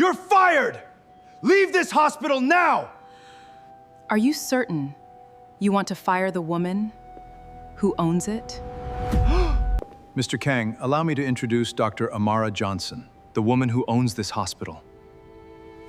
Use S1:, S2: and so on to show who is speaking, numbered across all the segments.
S1: You're fired! Leave this hospital now!
S2: Are you certain you want to fire the woman who owns it?
S1: Mr. Kang, allow me to introduce Dr. Amara Johnson, the woman who owns this hospital.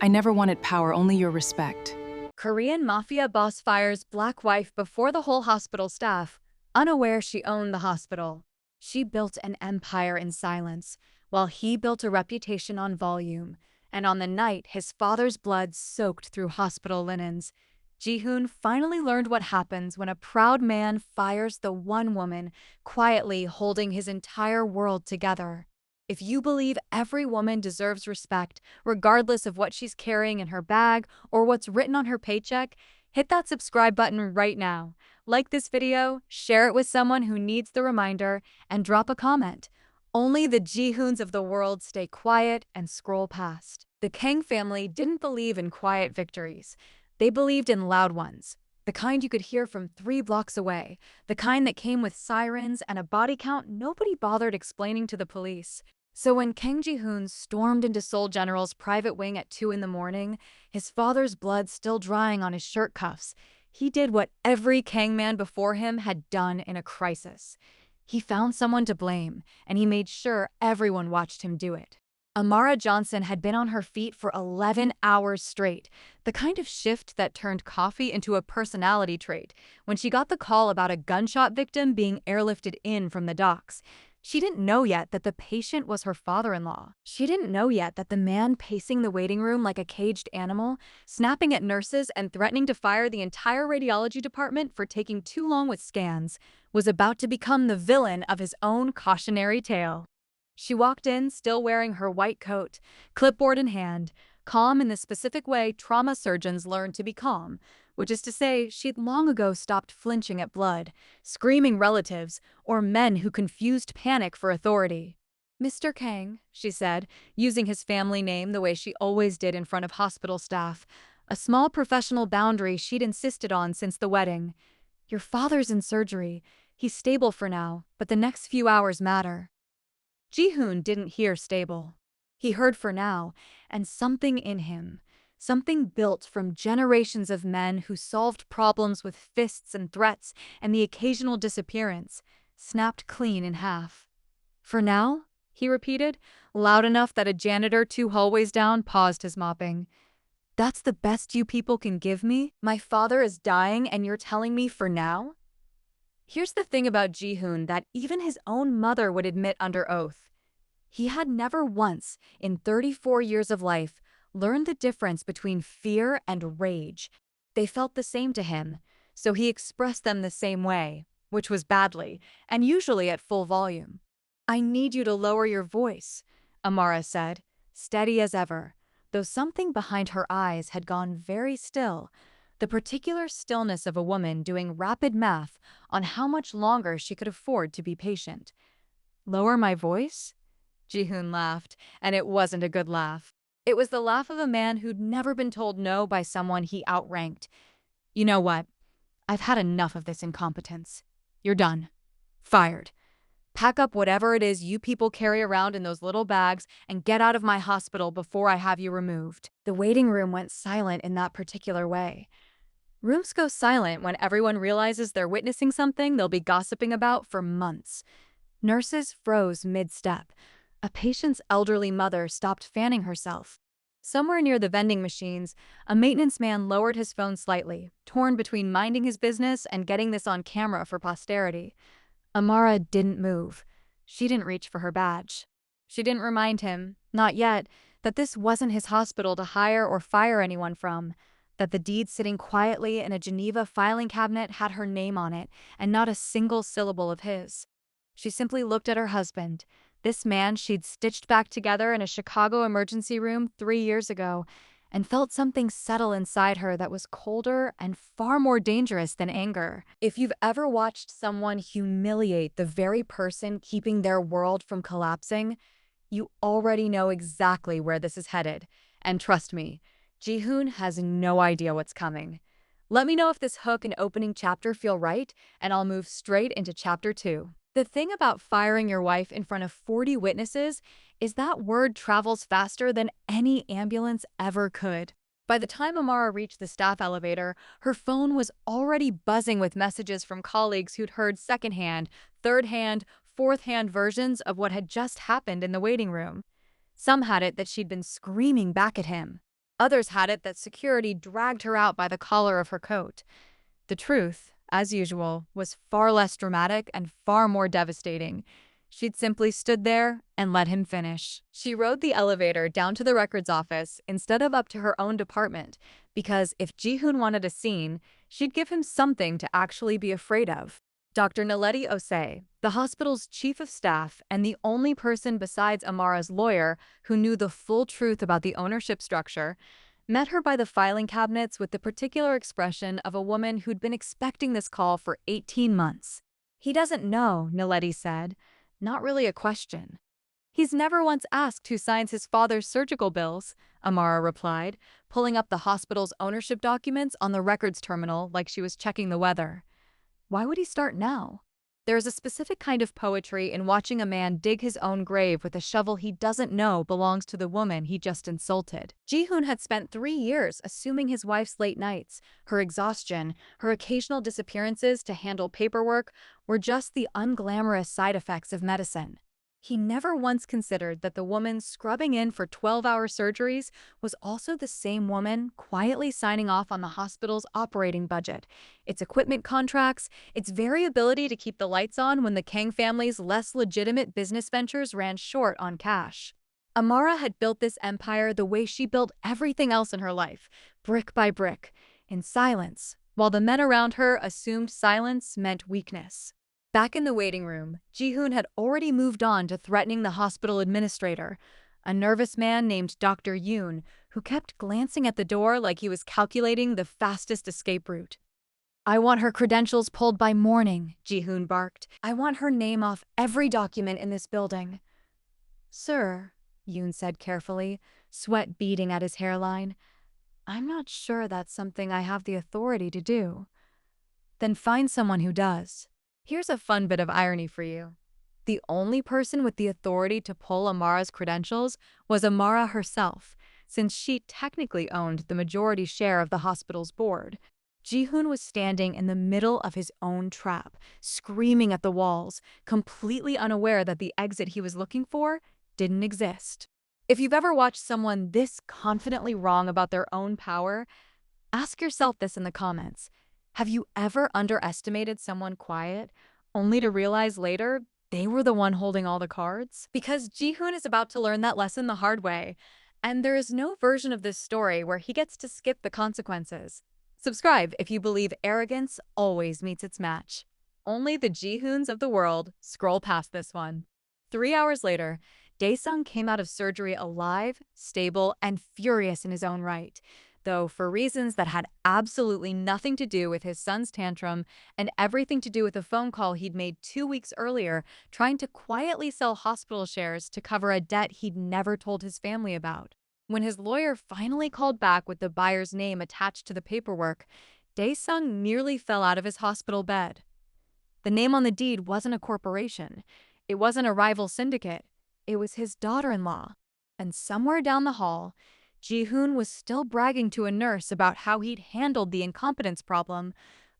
S2: I never wanted power, only your respect.
S3: Korean Mafia boss fires black wife before the whole hospital staff, unaware she owned the hospital. She built an empire in silence, while he built a reputation on volume. And on the night his father's blood soaked through hospital linens, Ji-hoon finally learned what happens when a proud man fires the one woman, quietly holding his entire world together. If you believe every woman deserves respect, regardless of what she's carrying in her bag or what's written on her paycheck, hit that subscribe button right now. Like this video, share it with someone who needs the reminder, and drop a comment. Only the Ji-hoons of the world stay quiet and scroll past. The Kang family didn't believe in quiet victories. They believed in loud ones. The kind you could hear from 3 blocks away. The kind that came with sirens and a body count nobody bothered explaining to the police. So when Kang Ji-hoon stormed into Seoul General's private wing at 2 in the morning, his father's blood still drying on his shirt cuffs, he did what every Kang man before him had done in a crisis. He found someone to blame, and he made sure everyone watched him do it. Amara Johnson had been on her feet for 11 hours straight, the kind of shift that turned coffee into a personality trait, when she got the call about a gunshot victim being airlifted in from the docks. She didn't know yet that the patient was her father-in-law. She didn't know yet that the man pacing the waiting room like a caged animal, snapping at nurses and threatening to fire the entire radiology department for taking too long with scans, was about to become the villain of his own cautionary tale. She walked in, still wearing her white coat, clipboard in hand, calm in the specific way trauma surgeons learn to be calm, which is to say she'd long ago stopped flinching at blood, screaming relatives, or men who confused panic for authority. "Mr. Kang," she said, using his family name the way she always did in front of hospital staff, a small professional boundary she'd insisted on since the wedding. "Your father's in surgery. He's stable for now, but the next few hours matter." Ji-hoon didn't hear stable. He heard for now, and something in him, something built from generations of men who solved problems with fists and threats and the occasional disappearance, snapped clean in half. "For now?" he repeated, loud enough that a janitor 2 hallways down paused his mopping. "That's the best you people can give me? My father is dying and you're telling me for now?" Here's the thing about Ji-hoon that even his own mother would admit under oath. He had never once, in 34 years of life, learned the difference between fear and rage. They felt the same to him, so he expressed them the same way, which was badly, and usually at full volume. "I need you to lower your voice," Amara said, steady as ever, though something behind her eyes had gone very still, the particular stillness of a woman doing rapid math on how much longer she could afford to be patient. "Lower my voice?" Ji-hoon laughed, and it wasn't a good laugh. It was the laugh of a man who'd never been told no by someone he outranked. "You know what? I've had enough of this incompetence. You're done. Fired. Pack up whatever it is you people carry around in those little bags and get out of my hospital before I have you removed." The waiting room went silent in that particular way. Rooms go silent when everyone realizes they're witnessing something they'll be gossiping about for months. Nurses froze mid-step. A patient's elderly mother stopped fanning herself. Somewhere near the vending machines, a maintenance man lowered his phone slightly, torn between minding his business and getting this on camera for posterity. Amara didn't move. She didn't reach for her badge. She didn't remind him, not yet, that this wasn't his hospital to hire or fire anyone from, that the deed sitting quietly in a Geneva filing cabinet had her name on it, and not a single syllable of his. She simply looked at her husband, this man she'd stitched back together in a Chicago emergency room 3 years ago, and felt something settle inside her that was colder and far more dangerous than anger. If you've ever watched someone humiliate the very person keeping their world from collapsing, you already know exactly where this is headed. And trust me, Ji-hoon has no idea what's coming. Let me know if this hook and opening chapter feel right, and I'll move straight into chapter 2. The thing about firing your wife in front of 40 witnesses is that word travels faster than any ambulance ever could. By the time Amara reached the staff elevator, her phone was already buzzing with messages from colleagues who'd heard secondhand, third-hand, fourth-hand versions of what had just happened in the waiting room. Some had it that she'd been screaming back at him. Others had it that security dragged her out by the collar of her coat. The truth, as usual, was far less dramatic and far more devastating. She'd simply stood there and let him finish. She rode the elevator down to the records office instead of up to her own department, because if Ji-hoon wanted a scene, she'd give him something to actually be afraid of. Dr. Naledi Osei, the hospital's chief of staff and the only person besides Amara's lawyer who knew the full truth about the ownership structure, met her by the filing cabinets with the particular expression of a woman who'd been expecting this call for 18 months. "He doesn't know," Naledi said. "Not really a question." "He's never once asked who signs his father's surgical bills," Amara replied, pulling up the hospital's ownership documents on the records terminal like she was checking the weather. Why would he start now? There is a specific kind of poetry in watching a man dig his own grave with a shovel he doesn't know belongs to the woman he just insulted. Ji-hoon had spent 3 years assuming his wife's late nights, her exhaustion, her occasional disappearances to handle paperwork were just the unglamorous side effects of medicine. He never once considered that the woman scrubbing in for 12-hour surgeries was also the same woman quietly signing off on the hospital's operating budget, its equipment contracts, its very ability to keep the lights on when the Kang family's less legitimate business ventures ran short on cash. Amara had built this empire the way she built everything else in her life, brick by brick, in silence, while the men around her assumed silence meant weakness. Back in the waiting room, Ji-hoon had already moved on to threatening the hospital administrator, a nervous man named Dr. Yoon, who kept glancing at the door like he was calculating the fastest escape route. "I want her credentials pulled by morning," Ji-hoon barked. "I want her name off every document in this building." "Sir," Yoon said carefully, sweat beading at his hairline, "I'm not sure that's something I have the authority to do." "Then find someone who does." Here's a fun bit of irony for you. The only person with the authority to pull Amara's credentials was Amara herself, since she technically owned the majority share of the hospital's board. Ji-hoon was standing in the middle of his own trap, screaming at the walls, completely unaware that the exit he was looking for didn't exist. If you've ever watched someone this confidently wrong about their own power, ask yourself this in the comments. Have you ever underestimated someone quiet, only to realize later they were the one holding all the cards? Because Ji-hoon is about to learn that lesson the hard way, and there is no version of this story where he gets to skip the consequences. Subscribe if you believe arrogance always meets its match. Only the Ji-hoons of the world scroll past this one. 3 hours later, Dae-sung came out of surgery alive, stable, and furious in his own right, though for reasons that had absolutely nothing to do with his son's tantrum and everything to do with a phone call he'd made 2 weeks earlier trying to quietly sell hospital shares to cover a debt he'd never told his family about. When his lawyer finally called back with the buyer's name attached to the paperwork, Dae-sung nearly fell out of his hospital bed. The name on the deed wasn't a corporation. It wasn't a rival syndicate. It was his daughter-in-law. And somewhere down the hall, Ji-hoon was still bragging to a nurse about how he'd handled the incompetence problem,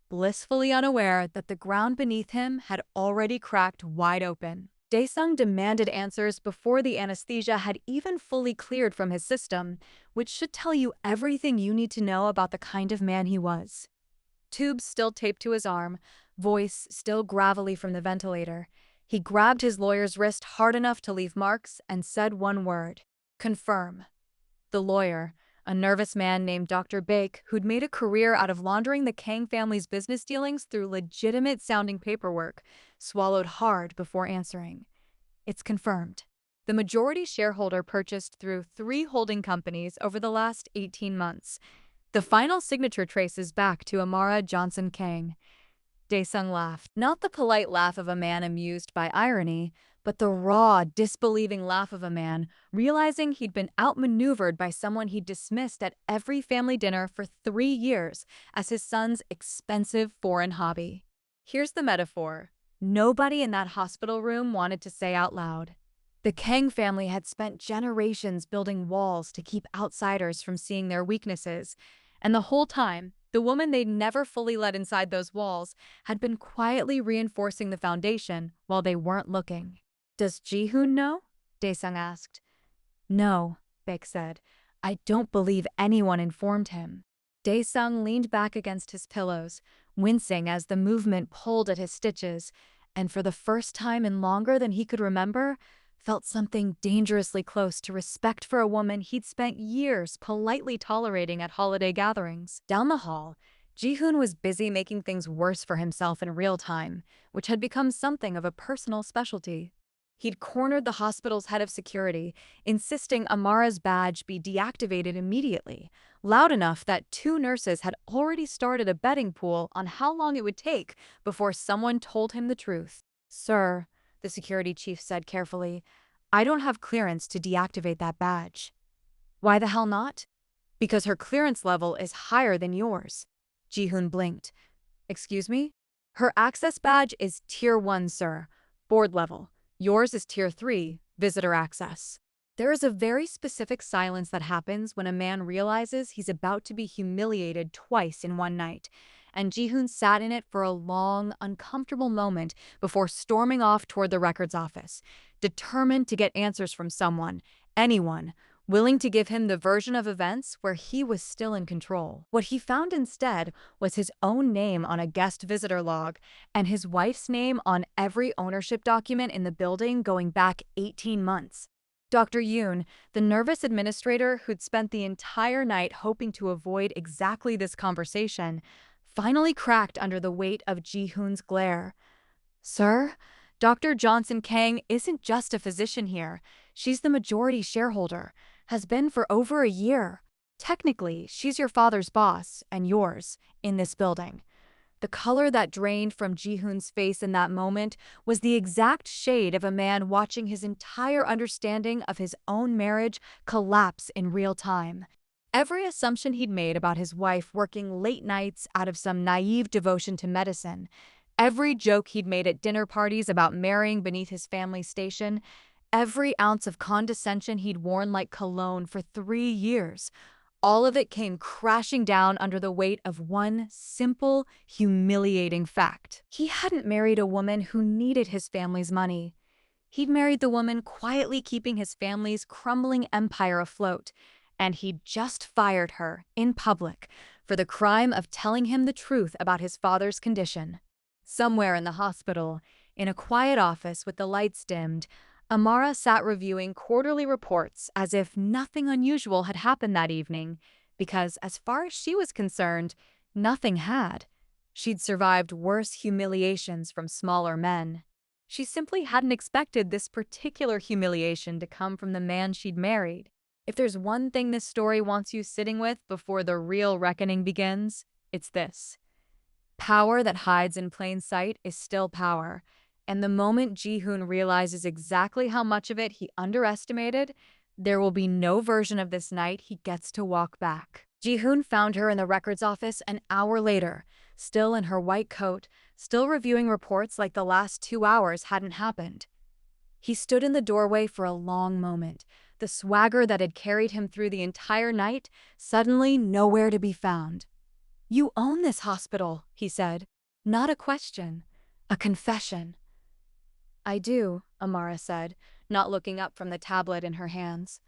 S3: blissfully unaware that the ground beneath him had already cracked wide open. Dae-sung demanded answers before the anesthesia had even fully cleared from his system, which should tell you everything you need to know about the kind of man he was. Tubes still taped to his arm, voice still gravelly from the ventilator. He grabbed his lawyer's wrist hard enough to leave marks and said one word: "Confirm." The lawyer, a nervous man named Dr. Baek, who'd made a career out of laundering the Kang family's business dealings through legitimate-sounding paperwork, swallowed hard before answering. "It's confirmed." The majority shareholder purchased through 3 holding companies over the last 18 months. The final signature traces back to Amara Johnson-Kang. Dae-sung laughed, not the polite laugh of a man amused by irony, but the raw, disbelieving laugh of a man realizing he'd been outmaneuvered by someone he'd dismissed at every family dinner for 3 years as his son's expensive foreign hobby. Here's the metaphor. nobody in that hospital room wanted to say out loud. The Kang family had spent generations building walls to keep outsiders from seeing their weaknesses, and the whole time, the woman they'd never fully let inside those walls had been quietly reinforcing the foundation while they weren't looking. "Does Ji-hoon know?" Dae-sung asked. "No," Baek said. "I don't believe anyone informed him." Dae-sung leaned back against his pillows, wincing as the movement pulled at his stitches, and for the first time in longer than he could remember, felt something dangerously close to respect for a woman he'd spent years politely tolerating at holiday gatherings. Down the hall, Ji-hoon was busy making things worse for himself in real time, which had become something of a personal specialty. He'd cornered the hospital's head of security, insisting Amara's badge be deactivated immediately, loud enough that 2 nurses had already started a betting pool on how long it would take before someone told him the truth. "Sir," the security chief said carefully, "I don't have clearance to deactivate that badge." "Why the hell not?" "Because her clearance level is higher than yours." Ji-hoon blinked. "Excuse me?" "Her access badge is Tier 1, sir. Board level. Yours is Tier 3, visitor access." There is a very specific silence that happens when a man realizes he's about to be humiliated twice in one night, and Ji-hoon sat in it for a long, uncomfortable moment before storming off toward the records office, determined to get answers from someone, anyone, willing to give him the version of events where he was still in control. What he found instead was his own name on a guest visitor log and his wife's name on every ownership document in the building going back 18 months. Dr. Yoon, the nervous administrator who'd spent the entire night hoping to avoid exactly this conversation, finally cracked under the weight of Ji-hoon's glare. "Sir, Dr. Johnson-Kang isn't just a physician here. She's the majority shareholder, has been for over a year. Technically, she's your father's boss, and yours, in this building." The color that drained from Ji-hoon's face in that moment was the exact shade of a man watching his entire understanding of his own marriage collapse in real time. Every assumption he'd made about his wife working late nights out of some naive devotion to medicine, every joke he'd made at dinner parties about marrying beneath his family's station, every ounce of condescension he'd worn like cologne for 3 years, all of it came crashing down under the weight of one simple, humiliating fact. He hadn't married a woman who needed his family's money. He'd married the woman quietly keeping his family's crumbling empire afloat, and he'd just fired her, in public, for the crime of telling him the truth about his father's condition. Somewhere in the hospital, in a quiet office with the lights dimmed, Amara sat reviewing quarterly reports as if nothing unusual had happened that evening, because as far as she was concerned, nothing had. She'd survived worse humiliations from smaller men. She simply hadn't expected this particular humiliation to come from the man she'd married. If there's one thing this story wants you sitting with before the real reckoning begins, it's this. Power that hides in plain sight is still power. And the moment Ji-hoon realizes exactly how much of it he underestimated, there will be no version of this night he gets to walk back. Ji-hoon found her in the records office an hour later, still in her white coat, still reviewing reports like the last 2 hours hadn't happened. He stood in the doorway for a long moment, the swagger that had carried him through the entire night suddenly nowhere to be found. "You own this hospital," he said. Not a question, a confession. "I do," Amara said, not looking up from the tablet in her hands.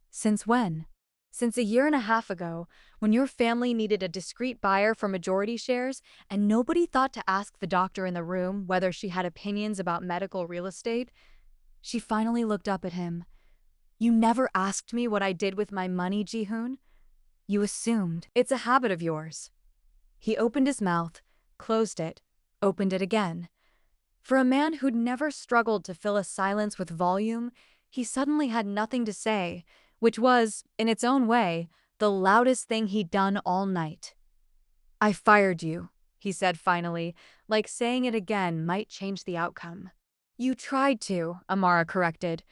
S3: "Since when?" "Since 1.5 years ago, when your family needed a discreet buyer for majority shares and nobody thought to ask the doctor in the room whether she had opinions about medical real estate." She finally looked up at him. "You never asked me what I did with my money, Ji-hoon. You assumed. It's a habit of yours." He opened his mouth, closed it, opened it again. For a man who'd never struggled to fill a silence with volume, he suddenly had nothing to say, which was, in its own way, the loudest thing he'd done all night. "I fired you," he said finally, like saying it again might change the outcome. "You tried to," Amara corrected.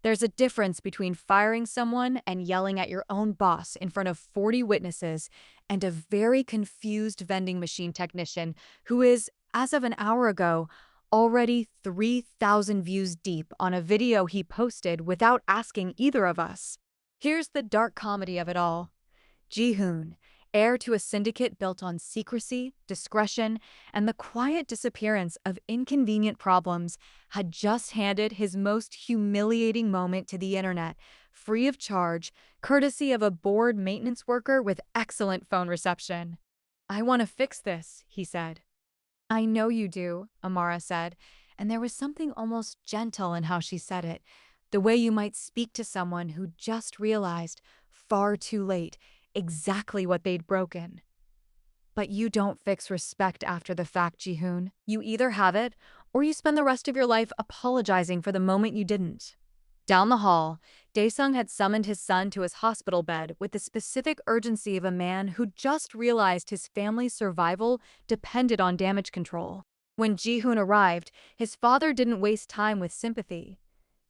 S3: "There's a difference between firing someone and yelling at your own boss in front of 40 witnesses and a very confused vending machine technician who is, as of an hour ago, already 3,000 views deep on a video he posted without asking either of us. Here's the dark comedy of it all. Ji-hoon, heir to a syndicate built on secrecy, discretion, and the quiet disappearance of inconvenient problems, had just handed his most humiliating moment to the internet, free of charge, courtesy of a bored maintenance worker with excellent phone reception. "I want to fix this," he said. "I know you do," Amara said, and there was something almost gentle in how she said it, the way you might speak to someone who just realized, far too late, exactly what they'd broken. "But you don't fix respect after the fact, Ji-hoon. You either have it, or you spend the rest of your life apologizing for the moment you didn't." Down the hall, Dae-sung had summoned his son to his hospital bed with the specific urgency of a man who just realized his family's survival depended on damage control. When Ji-hoon arrived, his father didn't waste time with sympathy.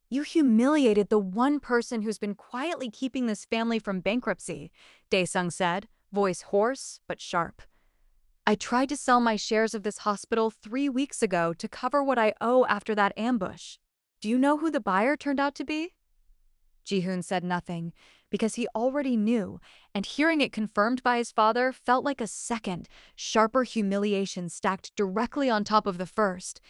S3: "You humiliated the one person who's been quietly keeping this family from bankruptcy," Dae-sung said, voice hoarse but sharp. "I tried to sell my shares of this hospital 3 weeks ago to cover what I owe after that ambush. Do you know who the buyer turned out to be?" Ji-hoon said nothing, because he already knew, and hearing it confirmed by his father felt like a second, sharper humiliation stacked directly on top of the first.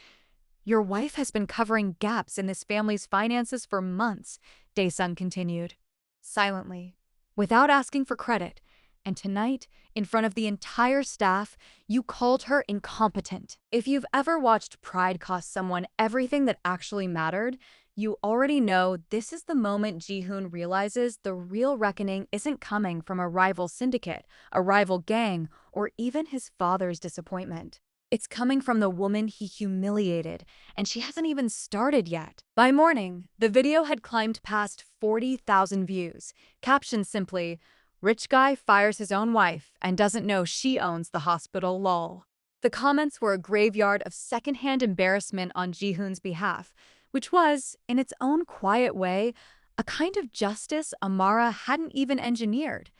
S3: "Your wife has been covering gaps in this family's finances for months," Dae-sung continued, silently, without asking for credit, "and tonight, in front of the entire staff, you called her incompetent." If you've ever watched pride cost someone everything that actually mattered, you already know this is the moment Ji-hoon realizes the real reckoning isn't coming from a rival syndicate, a rival gang, or even his father's disappointment. It's coming from the woman he humiliated, and she hasn't even started yet. By morning, the video had climbed past 40,000 views, captioned simply, "Rich guy fires his own wife and doesn't know she owns the hospital, lol." The comments were a graveyard of secondhand embarrassment on Ji-hoon's behalf, which was, in its own quiet way, a kind of justice Amara hadn't even engineered.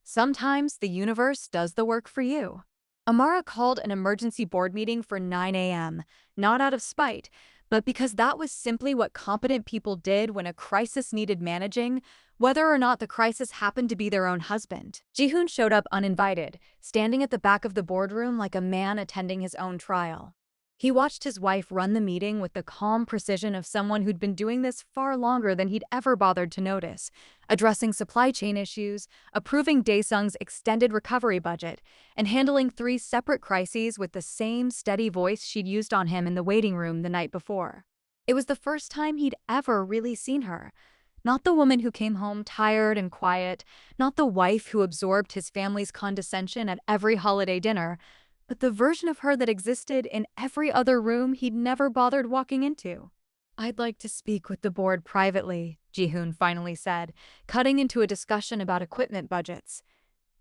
S3: Sometimes the universe does the work for you. Amara called an emergency board meeting for 9 a.m., not out of spite, but because that was simply what competent people did when a crisis needed managing, whether or not the crisis happened to be their own husband. Ji-hoon showed up uninvited, standing at the back of the boardroom like a man attending his own trial. He watched his wife run the meeting with the calm precision of someone who'd been doing this far longer than he'd ever bothered to notice, addressing supply chain issues, approving Dae-sung's extended recovery budget, and handling 3 separate crises with the same steady voice she'd used on him in the waiting room the night before. It was the first time he'd ever really seen her. Not the woman who came home tired and quiet, not the wife who absorbed his family's condescension at every holiday dinner, but the version of her that existed in every other room he'd never bothered walking into. "I'd like to speak with the board privately," Ji-hoon finally said, cutting into a discussion about equipment budgets.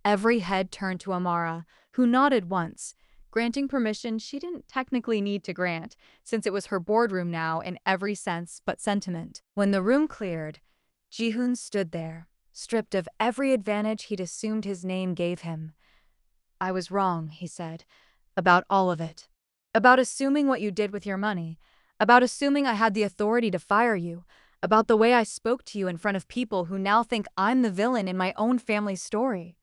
S3: Every head turned to Amara, who nodded once, granting permission she didn't technically need to grant, since it was her boardroom now in every sense but sentiment. When the room cleared, Ji-hoon stood there, stripped of every advantage he'd assumed his name gave him. "I was wrong," he said, "about all of it. About assuming what you did with your money. About assuming I had the authority to fire you. About the way I spoke to you in front of people who now think I'm the villain in my own family's story."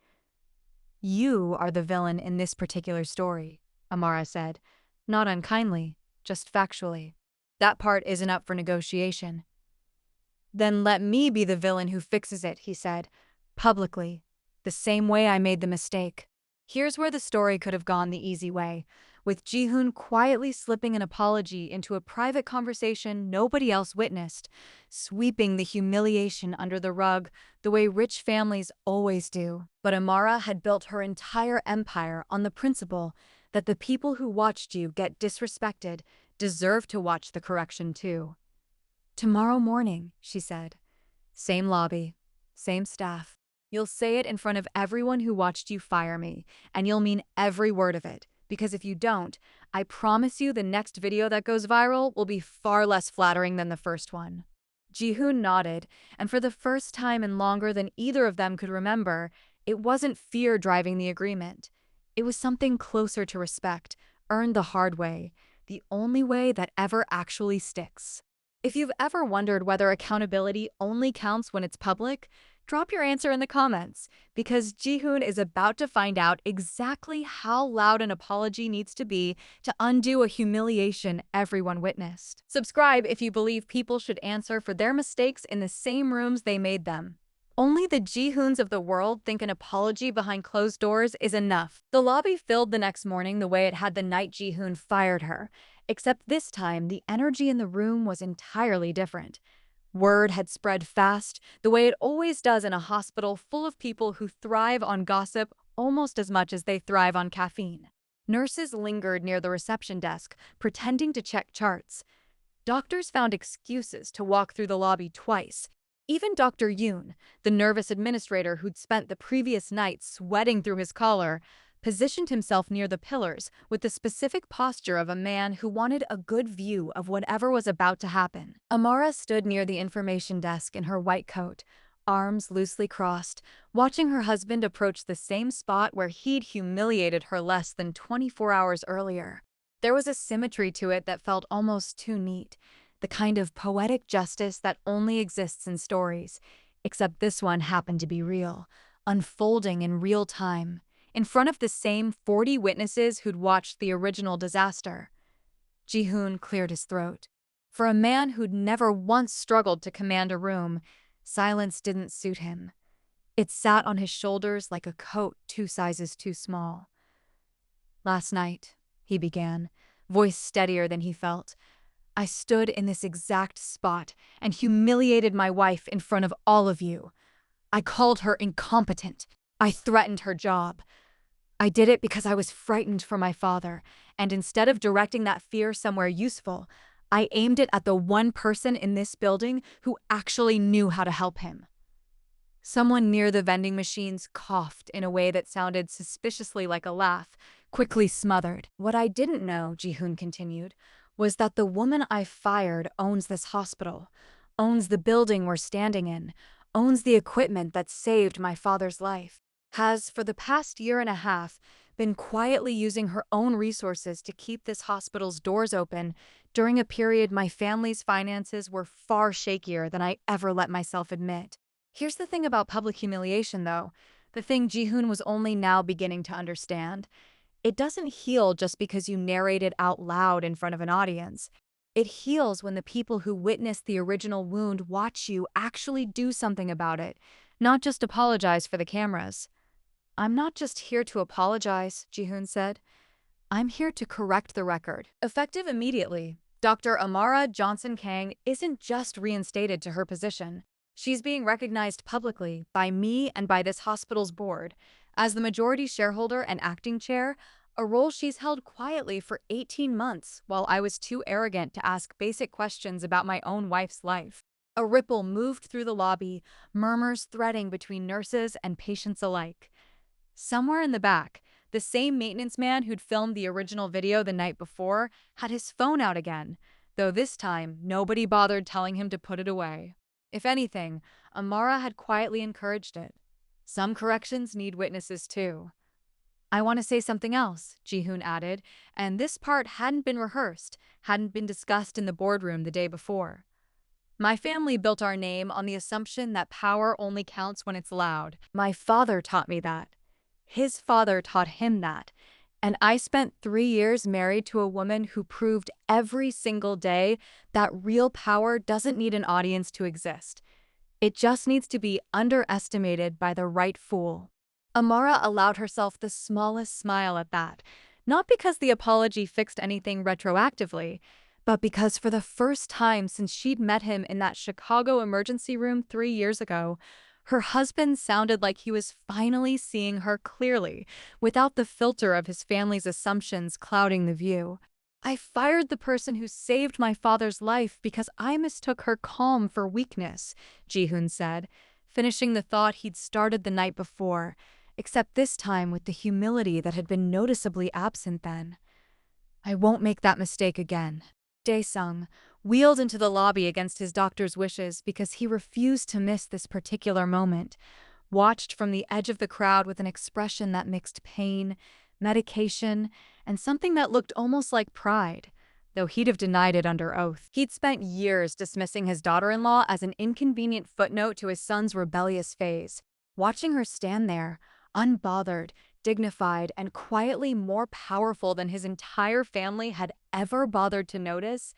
S3: "You are the villain in this particular story," Amara said, not unkindly, just factually. "That part isn't up for negotiation." "Then let me be the villain who fixes it," he said, publicly, "the same way I made the mistake." Here's where the story could have gone the easy way, with Ji-hoon quietly slipping an apology into a private conversation nobody else witnessed, sweeping the humiliation under the rug the way rich families always do. But Amara had built her entire empire on the principle that the people who watched you get disrespected deserve to watch the correction too. "Tomorrow morning," she said. "Same lobby, same staff. You'll say it in front of everyone who watched you fire me, and you'll mean every word of it, because if you don't, I promise you the next video that goes viral will be far less flattering than the first one." Ji-hoon nodded, and for the first time in longer than either of them could remember, it wasn't fear driving the agreement. It was something closer to respect, earned the hard way, the only way that ever actually sticks. If you've ever wondered whether accountability only counts when it's public, drop your answer in the comments, because Ji-hoon is about to find out exactly how loud an apology needs to be to undo a humiliation everyone witnessed. Subscribe if you believe people should answer for their mistakes in the same rooms they made them. Only the Ji-hoons of the world think an apology behind closed doors is enough. The lobby filled the next morning the way it had the night Ji-hoon fired her, except this time the energy in the room was entirely different. Word had spread fast, the way it always does in a hospital full of people who thrive on gossip almost as much as they thrive on caffeine. Nurses lingered near the reception desk, pretending to check charts. Doctors found excuses to walk through the lobby twice. Even Dr. Yoon, the nervous administrator who'd spent the previous night sweating through his collar, positioned himself near the pillars with the specific posture of a man who wanted a good view of whatever was about to happen. Amara stood near the information desk in her white coat, arms loosely crossed, watching her husband approach the same spot where he'd humiliated her less than 24 hours earlier. There was a symmetry to it that felt almost too neat, the kind of poetic justice that only exists in stories, except this one happened to be real, unfolding in real time, in front of the same 40 witnesses who'd watched the original disaster. Ji-hoon cleared his throat. For a man who'd never once struggled to command a room, silence didn't suit him. It sat on his shoulders like a coat 2 sizes too small. "Last night," he began, voice steadier than he felt, "I stood in this exact spot and humiliated my wife in front of all of you. I called her incompetent. I threatened her job. I did it because I was frightened for my father, and instead of directing that fear somewhere useful, I aimed it at the one person in this building who actually knew how to help him." Someone near the vending machines coughed in a way that sounded suspiciously like a laugh, quickly smothered. "What I didn't know," Ji-hoon continued, "was that the woman I fired owns this hospital, owns the building we're standing in, owns the equipment that saved my father's life, has, for the past 1.5 years, been quietly using her own resources to keep this hospital's doors open during a period my family's finances were far shakier than I ever let myself admit." Here's the thing about public humiliation, though, the thing Ji-hoon was only now beginning to understand. It doesn't heal just because you narrate it out loud in front of an audience. It heals when the people who witnessed the original wound watch you actually do something about it, not just apologize for the cameras. "I'm not just here to apologize," Ji-hoon said. "I'm here to correct the record." Effective immediately, Dr. Amara Johnson-Kang isn't just reinstated to her position. She's being recognized publicly by me and by this hospital's board as the majority shareholder and acting chair, a role she's held quietly for 18 months while I was too arrogant to ask basic questions about my own wife's life. A ripple moved through the lobby, murmurs threading between nurses and patients alike. Somewhere in the back, the same maintenance man who'd filmed the original video the night before had his phone out again, though this time nobody bothered telling him to put it away. If anything, Amara had quietly encouraged it. Some corrections need witnesses too. "I want to say something else," Ji-hoon added, and this part hadn't been rehearsed, hadn't been discussed in the boardroom the day before. "My family built our name on the assumption that power only counts when it's loud. My father taught me that. His father taught him that. And I spent 3 years married to a woman who proved every single day that real power doesn't need an audience to exist. It just needs to be underestimated by the right fool." Amara allowed herself the smallest smile at that, not because the apology fixed anything retroactively, but because for the first time since she'd met him in that Chicago emergency room 3 years ago, her husband sounded like he was finally seeing her clearly, without the filter of his family's assumptions clouding the view. "I fired the person who saved my father's life because I mistook her calm for weakness," Ji-hoon said, finishing the thought he'd started the night before, except this time with the humility that had been noticeably absent then. "I won't make that mistake again." Dae-sung wheeled into the lobby against his doctor's wishes because he refused to miss this particular moment, watched from the edge of the crowd with an expression that mixed pain, medication, and something that looked almost like pride. though he'd have denied it under oath. He'd spent years dismissing his daughter-in-law as an inconvenient footnote to his son's rebellious phase. Watching her stand there, unbothered, dignified, and quietly more powerful than his entire family had ever bothered to notice,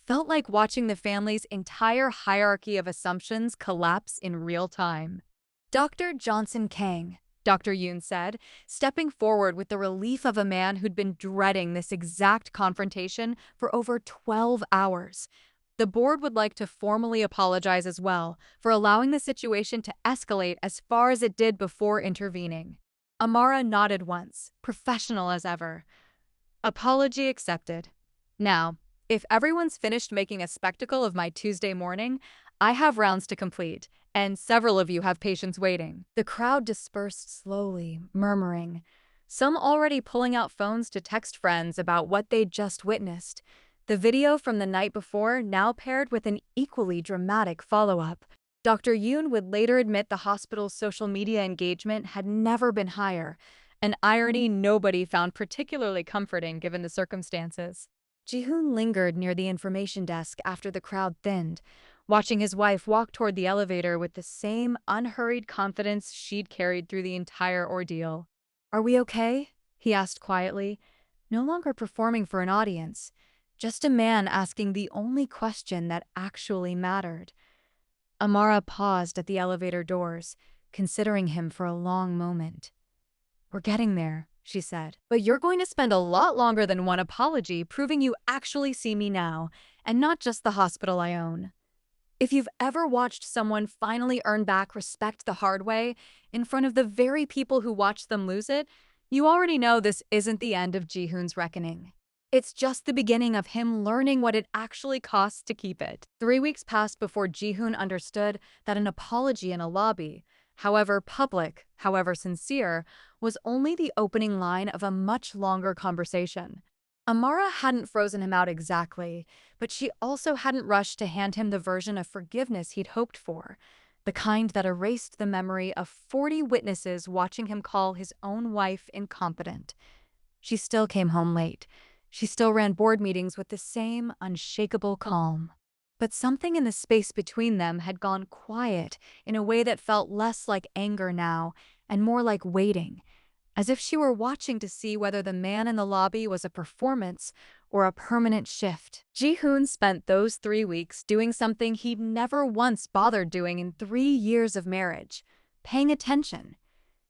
S3: felt like watching the family's entire hierarchy of assumptions collapse in real time. Dr. Johnson-Kang, Dr. Yoon said, stepping forward with the relief of a man who'd been dreading this exact confrontation for over 12 hours. The board would like to formally apologize as well for allowing the situation to escalate as far as it did before intervening. Amara nodded once, professional as ever. Apology accepted. Now, if everyone's finished making a spectacle of my Tuesday morning, I have rounds to complete, and several of you have patients waiting. The crowd dispersed slowly, murmuring, some already pulling out phones to text friends about what they'd just witnessed. The video from the night before now paired with an equally dramatic follow-up. Dr. Yoon would later admit the hospital's social media engagement had never been higher, an irony nobody found particularly comforting given the circumstances. Ji-hoon lingered near the information desk after the crowd thinned, watching his wife walk toward the elevator with the same unhurried confidence she'd carried through the entire ordeal. "Are we okay?" he asked quietly, no longer performing for an audience, just a man asking the only question that actually mattered. Amara paused at the elevator doors, considering him for a long moment. "We're getting there," she said. "But you're going to spend a lot longer than one apology proving you actually see me now, and not just the hospital I own." If you've ever watched someone finally earn back respect the hard way, in front of the very people who watched them lose it, you already know this isn't the end of Ji-hoon's reckoning. It's just the beginning of him learning what it actually costs to keep it. 3 weeks passed before Ji-hoon understood that an apology in a lobby, however public, however sincere, was only the opening line of a much longer conversation. Amara hadn't frozen him out exactly, but she also hadn't rushed to hand him the version of forgiveness he'd hoped for, the kind that erased the memory of 40 witnesses watching him call his own wife incompetent. She still came home late. She still ran board meetings with the same unshakable calm. But something in the space between them had gone quiet in a way that felt less like anger now and more like waiting, as if she were watching to see whether the man in the lobby was a performance or a permanent shift. Ji-hoon spent those 3 weeks doing something he'd never once bothered doing in 3 years of marriage, paying attention.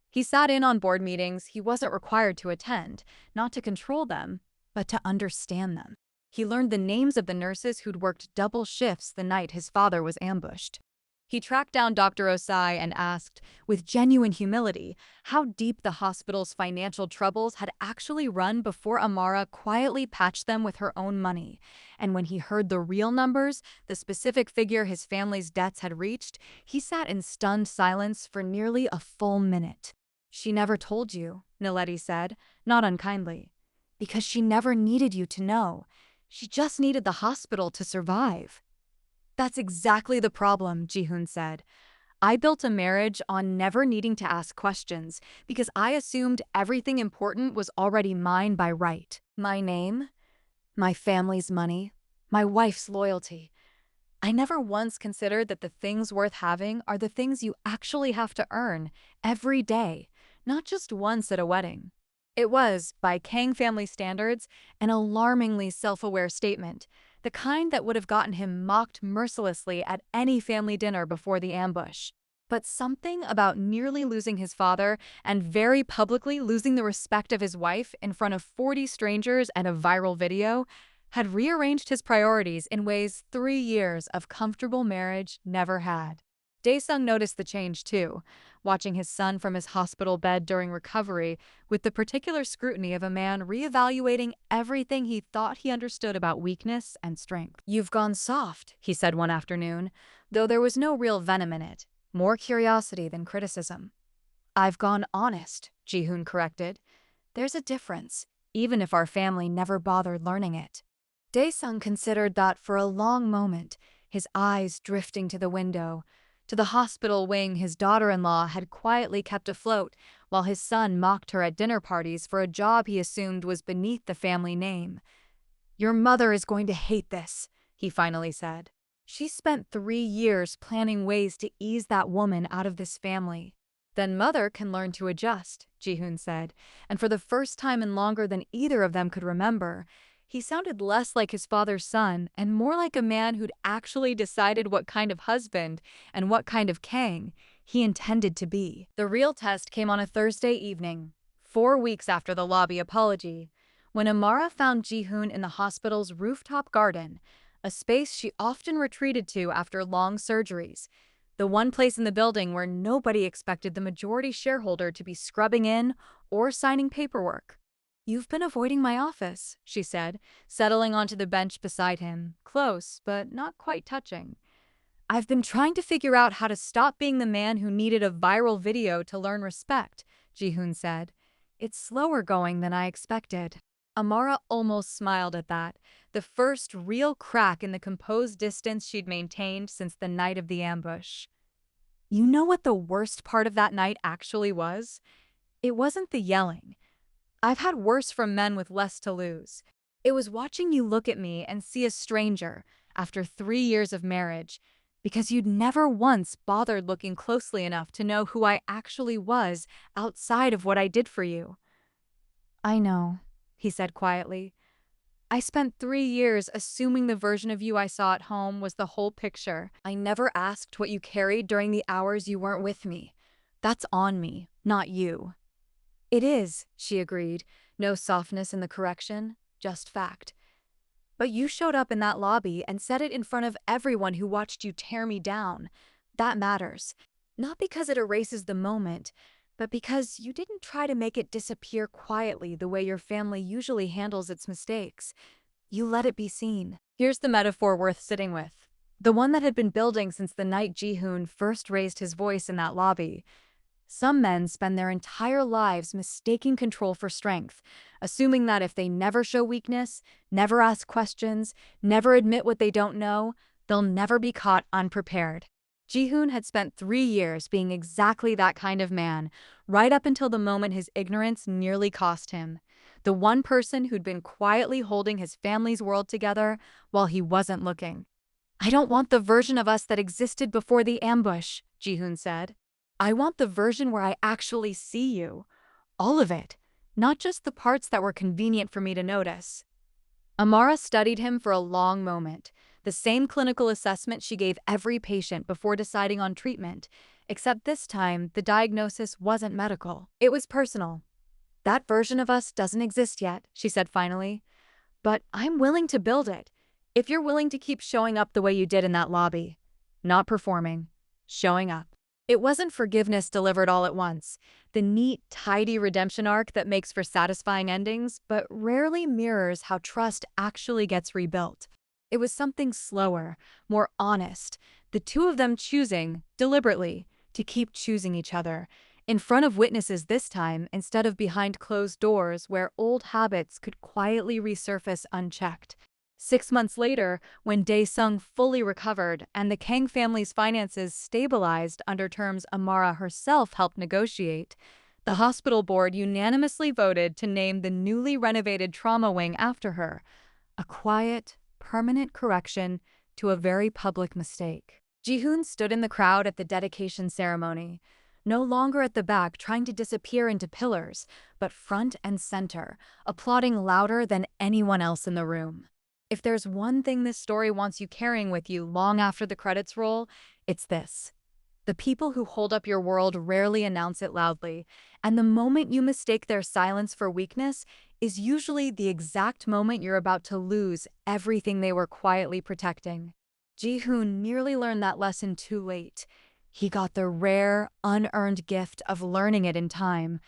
S3: He sat in on board meetings he wasn't required to attend, not to control them, but to understand them. He learned the names of the nurses who'd worked double shifts the night his father was ambushed. He tracked down Dr. Osai and asked, with genuine humility, how deep the hospital's financial troubles had actually run before Amara quietly patched them with her own money. And when he heard the real numbers, the specific figure his family's debts had reached, he sat in stunned silence for nearly a full minute. "She never told you," Naledi said, not unkindly. "Because she never needed you to know. She just needed the hospital to survive." "That's exactly the problem," Ji-hoon said. "I built a marriage on never needing to ask questions because I assumed everything important was already mine by right. My name, my family's money, my wife's loyalty. I never once considered that the things worth having are the things you actually have to earn every day, not just once at a wedding." It was, by Kang family standards, an alarmingly self-aware statement, the kind that would have gotten him mocked mercilessly at any family dinner before the ambush. But something about nearly losing his father and very publicly losing the respect of his wife in front of 40 strangers and a viral video had rearranged his priorities in ways 3 years of comfortable marriage never had. Dae-sung noticed the change too, watching his son from his hospital bed during recovery with the particular scrutiny of a man reevaluating everything he thought he understood about weakness and strength. "You've gone soft," he said one afternoon, though there was no real venom in it, more curiosity than criticism. "I've gone honest," Ji-hoon corrected. "There's a difference, even if our family never bothered learning it." Dae-sung considered that for a long moment, his eyes drifting to the window, to the hospital wing his daughter-in-law had quietly kept afloat while his son mocked her at dinner parties for a job he assumed was beneath the family name. "Your mother is going to hate this," he finally said. "She spent 3 years planning ways to ease that woman out of this family." "Then mother can learn to adjust," Ji-hoon said, and for the first time in longer than either of them could remember, he sounded less like his father's son and more like a man who'd actually decided what kind of husband and what kind of Kang he intended to be. The real test came on a Thursday evening, 4 weeks after the lobby apology, when Amara found Ji-hoon in the hospital's rooftop garden, a space she often retreated to after long surgeries, the one place in the building where nobody expected the majority shareholder to be scrubbing in or signing paperwork. "You've been avoiding my office," she said, settling onto the bench beside him, close but not quite touching. "I've been trying to figure out how to stop being the man who needed a viral video to learn respect," Ji-hoon said. "It's slower going than I expected." Amara almost smiled at that, the first real crack in the composed distance she'd maintained since the night of the ambush. You know what the worst part of that night actually was? It wasn't the yelling. I've had worse from men with less to lose. It was watching you look at me and see a stranger, after 3 years of marriage, because you'd never once bothered looking closely enough to know who I actually was outside of what I did for you. "I know," he said quietly. "I spent 3 years assuming the version of you I saw at home was the whole picture. I never asked what you carried during the hours you weren't with me. That's on me, not you." "It is," she agreed, no softness in the correction, just fact. "But you showed up in that lobby and said it in front of everyone who watched you tear me down. That matters. Not because it erases the moment, but because you didn't try to make it disappear quietly the way your family usually handles its mistakes. You let it be seen." Here's the metaphor worth sitting with, the one that had been building since the night Ji-hoon first raised his voice in that lobby. Some men spend their entire lives mistaking control for strength, assuming that if they never show weakness, never ask questions, never admit what they don't know, they'll never be caught unprepared. Ji-hoon had spent 3 years being exactly that kind of man, right up until the moment his ignorance nearly cost him. The one person who'd been quietly holding his family's world together while he wasn't looking. "I don't want the version of us that existed before the ambush," Ji-hoon said. "I want the version where I actually see you. All of it, not just the parts that were convenient for me to notice." Amara studied him for a long moment, the same clinical assessment she gave every patient before deciding on treatment, except this time the diagnosis wasn't medical. It was personal. "That version of us doesn't exist yet," she said finally. "But I'm willing to build it, if you're willing to keep showing up the way you did in that lobby. Not performing, showing up." It wasn't forgiveness delivered all at once, the neat, tidy redemption arc that makes for satisfying endings, but rarely mirrors how trust actually gets rebuilt. It was something slower, more honest, the two of them choosing, deliberately, to keep choosing each other, in front of witnesses this time instead of behind closed doors where old habits could quietly resurface unchecked. 6 months later, when Dae-sung fully recovered and the Kang family's finances stabilized under terms Amara herself helped negotiate, the hospital board unanimously voted to name the newly renovated trauma wing after her, a quiet, permanent correction to a very public mistake. Ji-hoon stood in the crowd at the dedication ceremony, no longer at the back trying to disappear into pillars, but front and center, applauding louder than anyone else in the room. If there's one thing this story wants you carrying with you long after the credits roll, it's this. The people who hold up your world rarely announce it loudly, and the moment you mistake their silence for weakness is usually the exact moment you're about to lose everything they were quietly protecting. Ji-hoon nearly learned that lesson too late. He got the rare, unearned gift of learning it in time.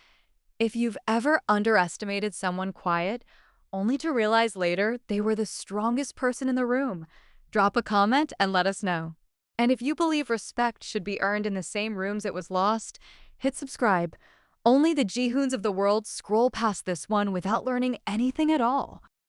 S3: If you've ever underestimated someone quiet, only to realize later they were the strongest person in the room, drop a comment and let us know. And if you believe respect should be earned in the same rooms it was lost, hit subscribe. Only the Ji-hoons of the world scroll past this one without learning anything at all.